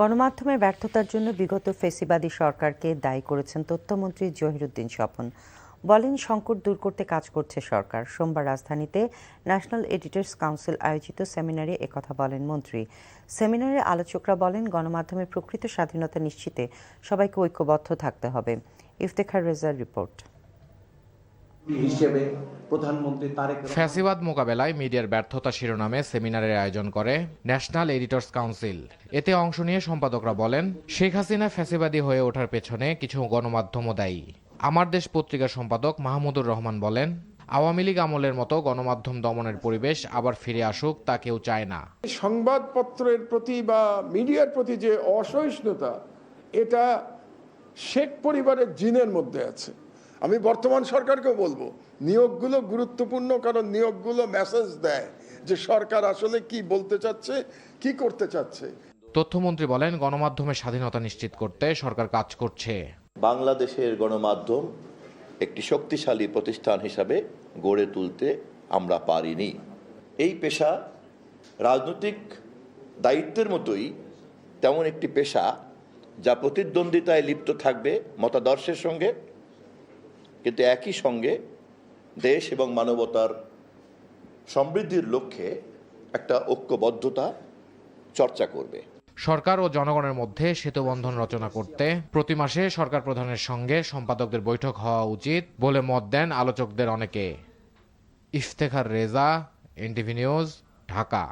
গণমাধ্যমের ব্যর্থতার জন্য বিগত ফেসিবাদী সরকারকে দায়ী করেছেন তথ্যমন্ত্রী জহিরুদ্দিন স্বপন। বলেন, সংকট দূর করতে কাজ করছে সরকার। সোমবার রাজধানীতে ন্যাশনাল এডিটর্স কাউন্সিল আয়োজিত সেমিনারে একথা বলেন মন্ত্রী। সেমিনারে আলোচকরা বলেন, গণমাধ্যমের প্রকৃত স্বাধীনতা নিশ্চিতে সবাইকে ঐক্যবদ্ধ থাকতে হবে। ইফতেখার রেজার রিপোর্ট। ফ্যাসিবাদ মোকাবেলায় মিডিয়ার ব্যর্থতা শিরোনামে সেমিনারের আয়োজন করে ন্যাশনাল এডিটর্স কাউন্সিল। এতে অংশ নিয়ে সম্পাদকরা বলেন, শেখ হাসিনা ফ্যাসিবাদী হয়ে ওঠার পেছনে কিছু গণমাধ্যমও দায়ী। আমার দেশ পত্রিকার সম্পাদক মাহমুদুর রহমান বলেন, আওয়ামী লীগ আমলের মতো গণমাধ্যম দমনের পরিবেশ আবার ফিরে আসুক তা কেউ চায় না। সংবাদপত্রের প্রতি বা মিডিয়ার প্রতি যে অসহিষ্ণুতা, এটা শেখ পরিবারের জিনের মধ্যে আছে। আমি বর্তমান সরকারকেও বলবো, নিয়োগগুলো গুরুত্বপূর্ণ, কারণ নিয়োগগুলো মেসেজ দেয় যে সরকার আসলে কি বলতে চাচ্ছে, কি করতে চাচ্ছে। তথ্যমন্ত্রী বলেন, গণমাধ্যমের স্বাধীনতা নিশ্চিত করতে সরকার কাজ করছে। বাংলাদেশের গণমাধ্যম একটি শক্তিশালী প্রতিষ্ঠান হিসাবে গড়ে তুলতে আমরা পারিনি। এই পেশা রাজনৈতিক দায়িত্বের মতোই তেমন একটি পেশা যা প্রতিদ্বন্দ্বিতায় লিপ্ত থাকবে মতাদর্শের সঙ্গে, কিন্তু একই সঙ্গে দেশ এবং মানবতার সমৃদ্ধির লক্ষ্যে একটা ঐক্যবদ্ধতা চর্চা করবে। সরকার ও জনগণের মধ্যে সেতুবন্ধন রচনা করতে প্রতি মাসে সরকার প্রধানের সঙ্গে সম্পাদকদের বৈঠক হওয়া উচিত বলে মত দেন আলোচকদের অনেকে। Iftekhar Reza, NTV news, Dhaka.